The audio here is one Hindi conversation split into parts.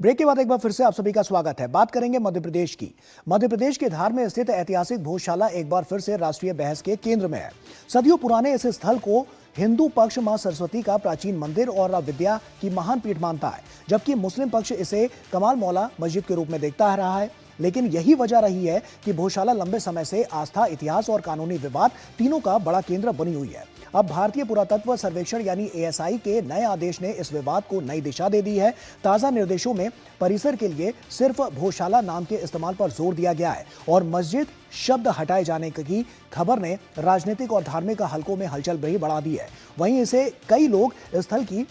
ब्रेक के बाद एक बार फिर से आप सभी का स्वागत है। बात करेंगे मध्य प्रदेश की। मध्य प्रदेश के धार में स्थित ऐतिहासिक भोजशाला एक बार फिर से राष्ट्रीय बहस के केंद्र में है। सदियों पुराने इस स्थल को हिंदू पक्ष मां सरस्वती का प्राचीन मंदिर और विद्या की महान पीठ मानता है, जबकि मुस्लिम पक्ष इसे कमाल मौला मस्जिद के रूप में देखता रहा है। लेकिन यही वजह रही है कि भोजशाला लंबे समय से आस्था, इतिहास और कानूनी विवाद तीनों का बड़ा केंद्र बनी हुई है। अब भारतीय पुरातत्व सर्वेक्षण यानी एएसआई के नए आदेश ने इस विवाद को नई दिशा दे दी है। ताजा निर्देशों में परिसर के लिए सिर्फ भोजशाला नाम के इस्तेमाल पर जोर दिया गया है और मस्जिद शब्द हटाए जाने की खबर ने राजनीतिक और धार्मिक हलकों में हलचल भी बढ़ा दी है। वहीं इसे कई लोग स्थल की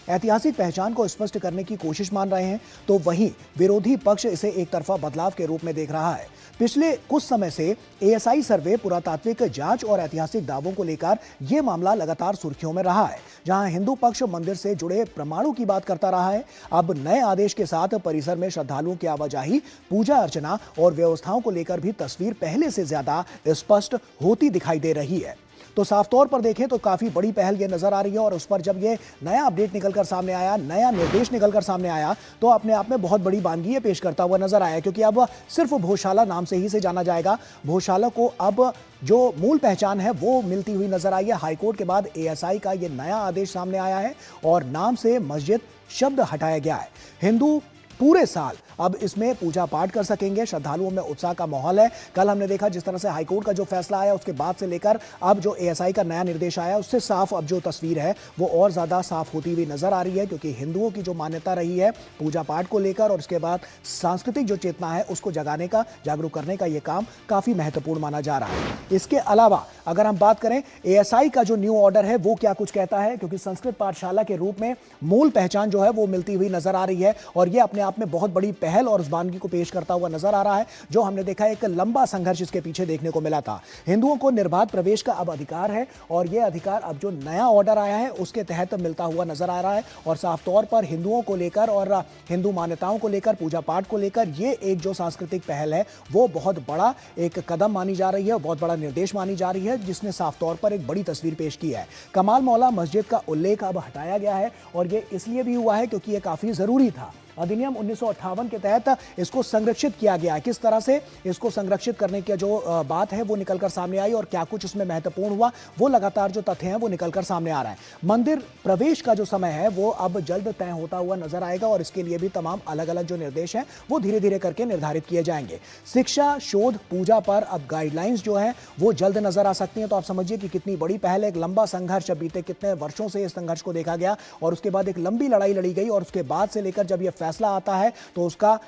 ऐतिहासिक पहचान को स्पष्ट करने की कोशिश मान रहे हैं, तो वहीं विरोधी पक्ष इसे एक तरफा बदलाव के रूप में देख रहा है। पिछले कुछ समय से एएसआई सर्वे, पुरातात्विक जांच और ऐतिहासिक दावों को लेकर यह मामला लगातार सुर्खियों में रहा है। जहां हिंदू पक्ष मंदिर से जुड़े प्रमाणों की बात करता रहा है, अब नए आदेश के साथ परिसर में श्रद्धालुओं की आवाजाही, पूजा अर्चना और व्यवस्थाओं को लेकर भी तस्वीर पहले से ज्यादा स्पष्ट होती दिखाई दे रही है। तो साफ तौर पर देखें तो काफी बड़ी पहल ये नजर आ रही है और उस पर जब ये नया अपडेट निकलकर सामने आया, नया निर्देश निकलकर सामने आया, तो अपने आप में बहुत बड़ी बानगी पेश करता हुआ नजर आया, क्योंकि अब सिर्फ भोजशाला नाम से ही से जाना जाएगा। भोजशाला को अब जो मूल पहचान है वो मिलती हुई नजर आई है। हाईकोर्ट के बाद एएसआई का ये नया आदेश सामने आया है और नाम से मस्जिद शब्द हटाया गया है। हिंदू पूरे साल अब इसमें पूजा पाठ कर सकेंगे। श्रद्धालुओं में उत्साह का माहौल है। कल हमने देखा जिस तरह से हाईकोर्ट का जो फैसला आया, उसके बाद से लेकर अब जो एएसआई का नया निर्देश आया, उससे साफ अब जो तस्वीर है वो और ज्यादा साफ होती हुई नजर आ रही है, क्योंकि हिंदुओं की जो मान्यता रही है पूजा पाठ को लेकर और उसके बाद सांस्कृतिक जो चेतना है उसको जगाने का, जागरूक करने का यह काम काफी महत्वपूर्ण माना जा रहा है। इसके अलावा अगर हम बात करें एएसआई का जो न्यू ऑर्डर है वो क्या कुछ कहता है, क्योंकि संस्कृत पाठशाला के रूप में मूल पहचान जो है वो मिलती हुई नजर आ रही है और यह अपने आप में बहुत बड़ी पहल और उस बानगी को पेश करता हुआ नजर आ रहा है। जो हमने देखा एक लंबा संघर्ष इसके पीछे देखने को मिला था। हिंदुओं को निर्बाध प्रवेश का अब अधिकार है और यह अधिकार अब जो नया ऑर्डर आया है उसके तहत मिलता हुआ नजर आ रहा है और साफ तौर पर हिंदुओं को लेकर और हिंदू मान्यताओं को लेकर, पूजा पाठ को लेकर ये एक जो सांस्कृतिक पहल है वो बहुत बड़ा एक कदम मानी जा रही है, बहुत बड़ा निर्देश मानी जा रही है, जिसने साफ तौर पर एक बड़ी तस्वीर पेश की है। कमाल मौला मस्जिद का उल्लेख अब हटाया गया है और ये इसलिए भी हुआ है क्योंकि ये काफी जरूरी था। अधिनियम 1958 के तहत इसको संरक्षित किया गया है। किस तरह से इसको संरक्षित करने की जो बात है वो निकलकर सामने आई और क्या कुछ इसमें महत्वपूर्ण हुआ, वो लगातार जो तथ्य हैं वो निकलकर सामने आ रहा है। मंदिर प्रवेश का जो समय है वो अब जल्द तय होता हुआ नजर आएगा और इसके लिए भी तमाम अलग अलग जो निर्देश हैं वो धीरे धीरे करके निर्धारित किए जाएंगे। शिक्षा, शोध, पूजा पर अब गाइडलाइंस जो है वो जल्द नजर आ सकती हैं। तो आप समझिए कि कितनी बड़ी पहल है। एक लंबा संघर्ष, बीते कितने वर्षों से इस संघर्ष को देखा गया और उसके बाद एक लंबी लड़ाई लड़ी गई और उसके बाद से लेकर जब यह फैसला आता है तो उसका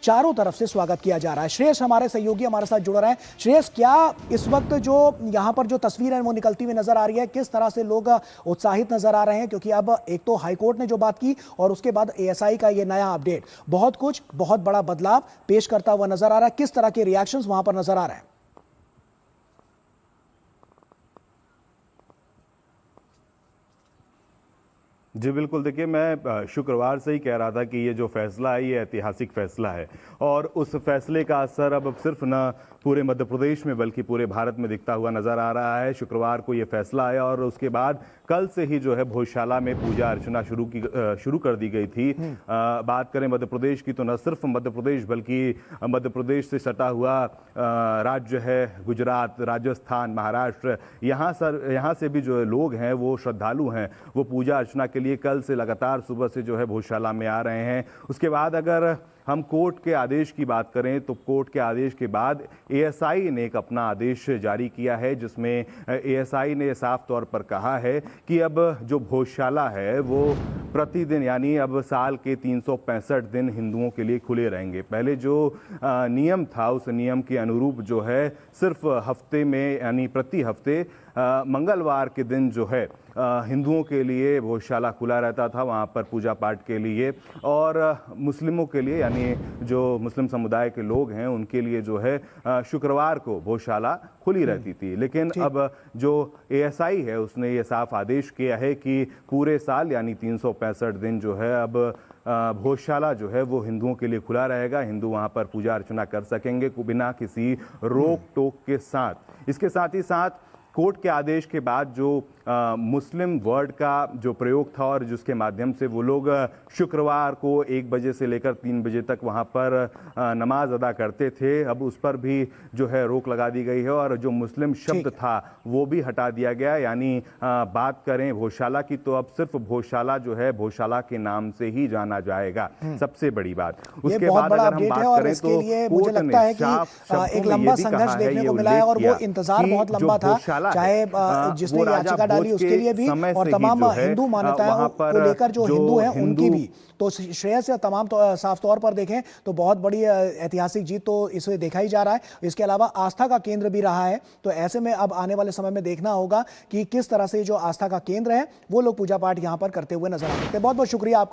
चारों तरफ से स्वागत किया जा रहा है। श्रेयस हमारे सहयोगी हमारे साथ जुड़ रहे हैं। श्रेयस, क्या इस वक्त जो यहां पर जो तस्वीर है वो निकलती हुई नजर आ रही है, किस तरह से लोग उत्साहित नजर आ रहे हैं? क्योंकि अब एक तो हाईकोर्ट ने जो बात की और उसके बाद एएसआई का ये नया अपडेट बहुत बड़ा बदलाव पेश करता हुआ नजर आ रहा है। किस तरह के रिएक्शंस वहां पर नजर आ रहे हैं? जी बिल्कुल, देखिए मैं शुक्रवार से ही कह रहा था कि ये जो फैसला है ये ऐतिहासिक फैसला है और उस फैसले का असर अब सिर्फ न पूरे मध्य प्रदेश में बल्कि पूरे भारत में दिखता हुआ नज़र आ रहा है। शुक्रवार को ये फैसला आया और उसके बाद कल से ही जो है भोजशाला में पूजा अर्चना शुरू कर दी गई थी। बात करें मध्य प्रदेश की तो न सिर्फ मध्य प्रदेश बल्कि मध्य प्रदेश से सटा हुआ राज्य है गुजरात, राजस्थान, महाराष्ट्र, यहाँ से भी जो लोग हैं वो श्रद्धालु हैं, वो पूजा अर्चना के लिए कल से लगातार सुबह से जो है भोजशाला में आ रहे हैं। उसके बाद अगर हम कोर्ट के आदेश की बात करें तो कोर्ट के आदेश के बाद एएसआई ने एक अपना आदेश जारी किया है, जिसमें एएसआई ने साफ तौर पर कहा है कि अब जो भोजशाला है वो प्रतिदिन यानी अब साल के 365 दिन हिंदुओं के लिए खुले रहेंगे। पहले जो नियम था उस नियम के अनुरूप जो है सिर्फ हफ्ते में यानी प्रति हफ्ते मंगलवार के दिन जो है हिंदुओं के लिए भोजशाला खुला रहता था, वहाँ पर पूजा पाठ के लिए, और मुस्लिमों के लिए यानी जो मुस्लिम समुदाय के लोग हैं उनके लिए जो है शुक्रवार को भोजशाला खुली रहती थी। लेकिन अब जो एएसआई है उसने ये साफ आदेश किया है कि पूरे साल यानी 365 दिन जो है अब भोजशाला जो है वो हिंदुओं के लिए खुला रहेगा। हिंदू वहाँ पर पूजा अर्चना कर सकेंगे बिना किसी रोक टोक के साथ। इसके साथ ही साथ कोर्ट के आदेश के बाद जो मुस्लिम वर्ड का जो प्रयोग था और जिसके माध्यम से वो लोग शुक्रवार को 1 बजे से लेकर 3 बजे तक वहाँ पर नमाज अदा करते थे, अब उस पर भी जो है रोक लगा दी गई है और जो मुस्लिम शब्द था वो भी हटा दिया गया। यानी बात करें भोजशाला की तो अब सिर्फ भोजशाला जो है भोजशाला के नाम से ही जाना जाएगा, सबसे बड़ी बात। उसके बाद अगर हम बात करें तो मुझे लगता है कि एक लंबा संघर्ष देखने को मिला है और वो इंतजार बहुत लंबा था, चाहे जिसने याचिका डाली उसके लिए भी और तमाम हिंदू मान्यताओं को लेकर जो हिंदू हैं उनकी भी। तो श्रेयस से तमाम साफ तौर पर देखें तो बहुत बड़ी ऐतिहासिक जीत तो इसे देखा ही जा रहा है, इसके अलावा आस्था का केंद्र भी रहा है। तो ऐसे में अब आने वाले समय में देखना होगा कि किस तरह से जो आस्था का केंद्र है वो लोग पूजा पाठ यहां पर करते हुए नजर आ सकते हैं। बहुत बहुत शुक्रिया आपका।